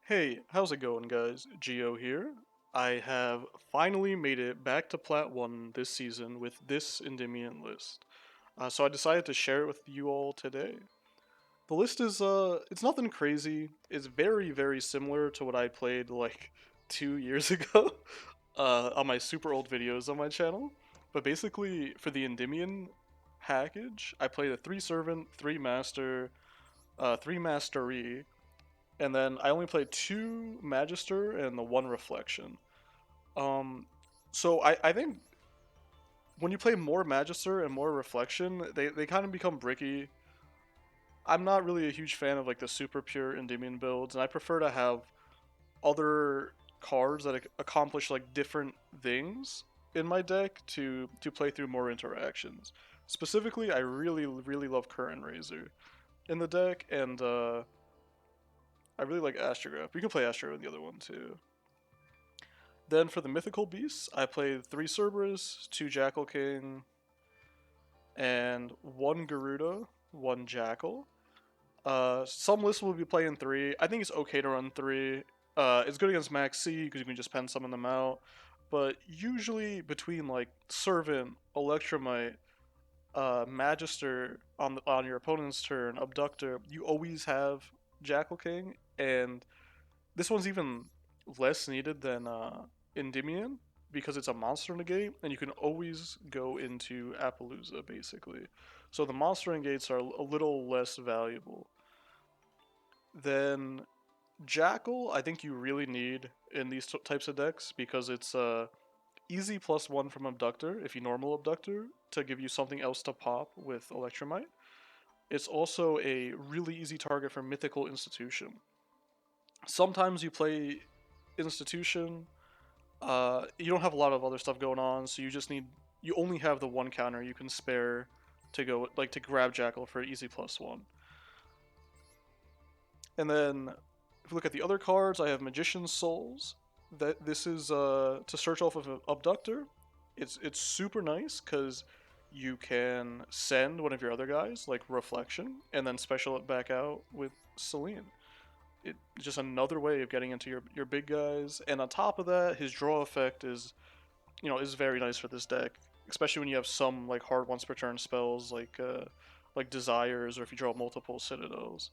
Hey, how's it going, guys? Geo here. I have finally made it back to Plat 1 this season with this Endymion list. So I decided to share it with you all today. The list is, it's nothing crazy. It's very, very similar to what I played like 2 years ago on my super old videos on my channel. But basically, for the Endymion package, I played a 3 Servant, 3 Master, 3 Mastery, and then I only played 2 Magister and the 1 Reflection. Um, so I think when you play more Magister and more Reflection, they kind of become bricky. I'm not really a huge fan of like the super pure Endymion builds, and I prefer to have other cards that accomplish like different things in my deck to play through more interactions. Specifically, I really love Current Razor in the deck, and I really like Astrograph. You can play Astro in the other one too. Then for the mythical beasts, I played 3 Cerberus, 2 Jackal King, and 1 Garuda, 1 Jackal. Some lists will be playing 3. I think it's okay to run 3. It's good against Max C because you can just pen summon them out. But usually between like Servant, Electromite, Magister on your opponent's turn, Abductor, you always have Jackal King, and this one's even less needed than Endymion because it's a monster negate, and you can always go into Appaloosa basically. So the monster negates are a little less valuable. Then Jackal, I think you really need in these types of decks because it's easy +1 from Abductor if you normal Abductor to give you something else to pop with Electromite. It's also a really easy target for Mythical Institution. Sometimes you play Institution, you don't have a lot of other stuff going on, so you only have the 1 counter you can spare to go like to grab Jackal for easy +1. And then if you look at the other cards, I have Magician's Souls. That this is to search off of an Abductor. It's super nice because you can send one of your other guys like Reflection and then special it back out with Celine. It's just another way of getting into your big guys. And on top of that, his draw effect is very nice for this deck, especially when you have some like hard once per turn spells like Desires, or if you draw multiple Citadels.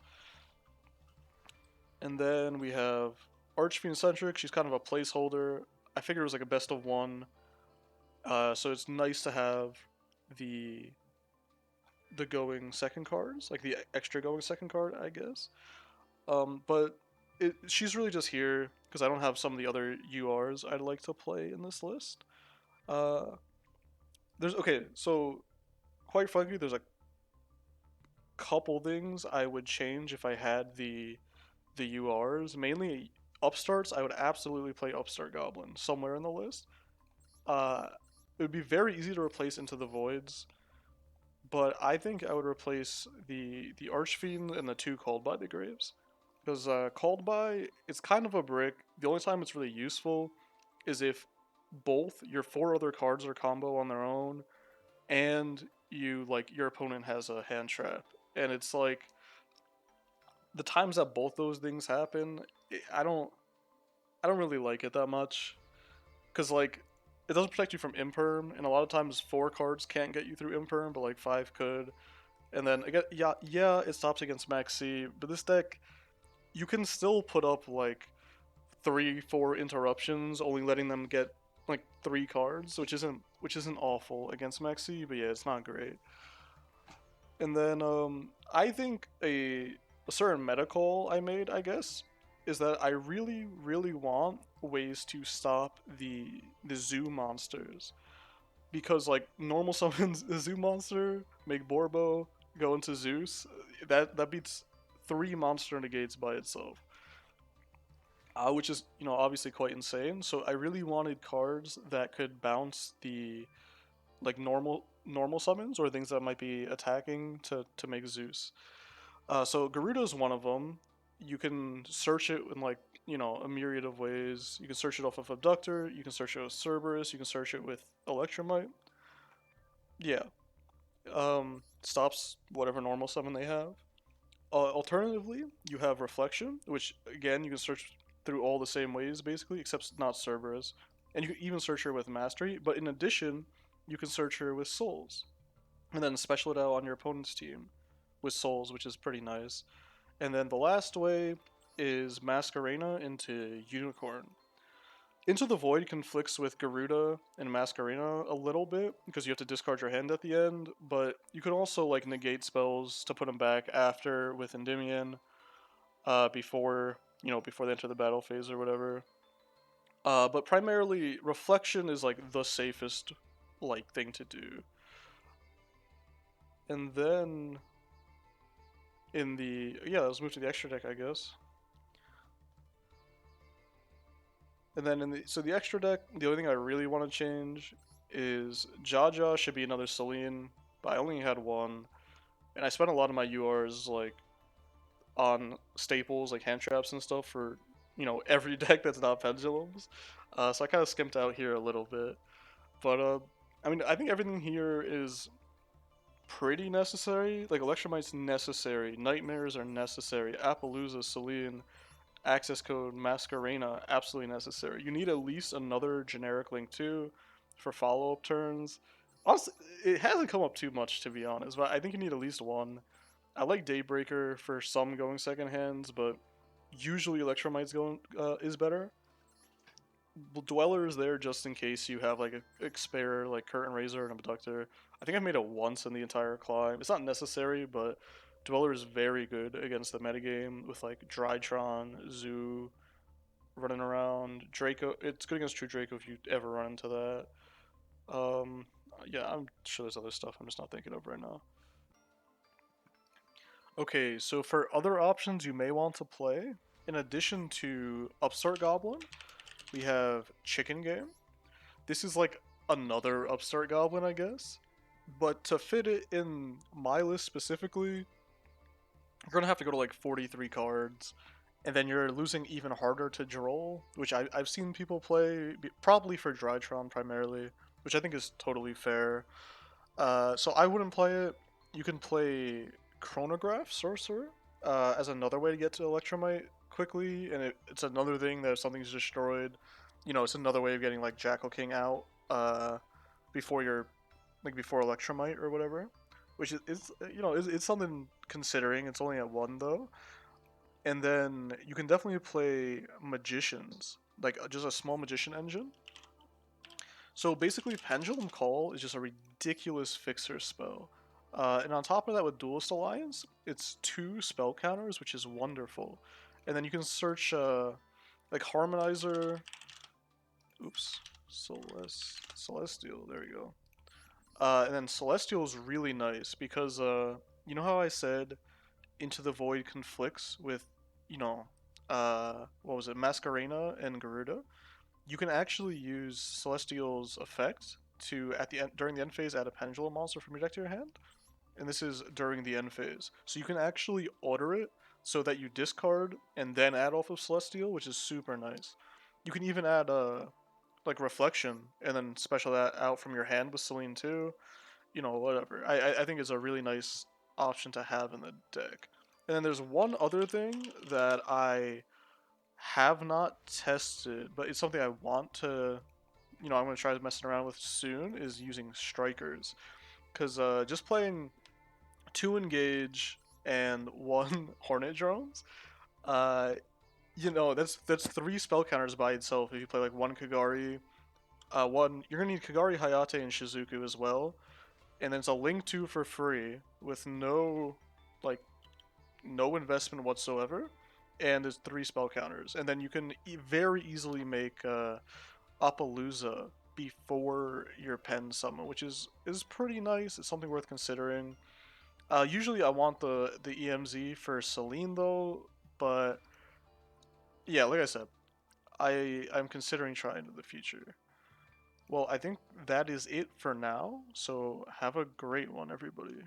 And then we have Archfiend Centric. She's kind of a placeholder. I figured it was like a best of one, so it's nice to have the the going second cards, like the extra going second card, I guess. But she's really just here because I don't have some of the other URs I'd like to play in this list. Uh, there's okay, so quite frankly, there's a couple things I would change if I had the URs. Mainly upstarts, I would absolutely play Upstart Goblin somewhere in the list. Uh, it would be very easy to replace Into the Voids, but I think I would replace the Archfiend and the 2 Called by the Graves. Because Called by, it's kind of a brick. The only time it's really useful is if both your 4 other cards are combo on their own, and your opponent has a hand trap. And it's like the times that both those things happen, I don't really like it that much because like it doesn't protect you from imperm, and a lot of times 4 cards can't get you through imperm, but like 5 could. And then again, yeah, it stops against Max C, but this deck you can still put up like 3, 4 interruptions, only letting them get like 3 cards, which isn't awful against Max C, but yeah, it's not great. And then I think a certain meta call I made, I guess, is that I really want ways to stop the zoo monsters, because like normal summons a zoo monster, make Borbo, go into Zeus, that beats 3 monster negates by itself. Which is obviously quite insane. So I really wanted cards that could bounce the like normal summons or things that might be attacking to make Zeus. So Garuda is one of them. You can search it in like a myriad of ways. You can search it off of Abductor. You can search it with Cerberus. You can search it with Electromite. Yeah. Stops whatever normal summon they have. Alternatively, you have Reflection, which again you can search through all the same ways basically, except not Cerberus, and you can even search her with Mastery. But in addition, you can search her with Souls, and then special it out on your opponent's team with Souls, which is pretty nice. And then the last way is Masquerena into Unicorn. Into the Void conflicts with Garuda and Masquerena a little bit because you have to discard your hand at the end, but you can also like negate spells to put them back after with Endymion, before before they enter the battle phase or whatever. But primarily Reflection is like the safest like thing to do. And then in the let's move to the extra deck, I guess. And then the extra deck, the only thing I really want to change is Jaja should be another Celine, but I only had one, and I spent a lot of my URs like on staples like hand traps and stuff for every deck that's not pendulums. So I kind of skimped out here a little bit, but I mean I think everything here is pretty necessary. Like Electromite's necessary, Nightmares are necessary, Appaloosa, Celine, access code Masquerena, absolutely necessary. You need at least another generic link too for follow-up turns. Honestly, it hasn't come up too much to be honest, but I think you need at least one. I like Daybreaker for some going second hands, but usually Electromite's going is better. Dweller is there just in case you have like a spare like Curtain Raiser and Abductor. I think I've made it once in the entire climb. It's not necessary, but Dweller is very good against the metagame with like Drytron, Zoo, running around. Draco, it's good against True Draco if you ever run into that. Um, yeah, I'm sure there's other stuff I'm just not thinking of right now. Okay, so for other options you may want to play, in addition to Upstart Goblin, we have Chicken Game. This is like another Upstart Goblin, I guess. But to fit it in my list specifically, you're gonna have to go to like 43 cards, and then you're losing even harder to Droll, which I've seen people play, probably for Drytron primarily, which I think is totally fair. So I wouldn't play it. You can play Chronograph Sorcerer as another way to get to Electromite quickly, and it's another thing that if something's destroyed, it's another way of getting like Jackal King out before you're before Electromite or whatever, which is it's something considering. It's only at one though, and then you can definitely play Magicians, like just a small Magician engine. So basically, Pendulum Call is just a ridiculous fixer spell. And on top of that, with Duelist Alliance, it's 2 spell counters, which is wonderful. And then you can search like Harmonizer. Oops, Celestial. There we go. And then Celestial is really nice because you know how I said Into the Void conflicts with what was it, Masquerena and Garuda? You can actually use Celestial's effect to at the end during the end phase add a pendulum monster from your deck to your hand, and this is during the end phase. So you can actually order it so that you discard and then add off of Celestial, which is super nice. You can even add like Reflection and then special that out from your hand with Celine too. Whatever. I think it's a really nice option to have in the deck. And then there's one other thing that I have not tested, but it's something I want to, I'm going to try messing around with soon, is using Strikers. Because just playing 2 Engage and 1 Hornet Drones, uh, that's 3 spell counters by itself if you play like 1 Kagari. You're going to need Kagari, Hayate, and Shizuku as well. And then it's a Link 2 for free with like, no investment whatsoever, and there's 3 spell counters, and then you can very easily make Appaloosa before your pen summon, which is pretty nice. It's something worth considering. Usually I want the EMZ for Celine though, but yeah, like I said, I'm considering trying in the future. Well, I think that is it for now, so have a great one, everybody.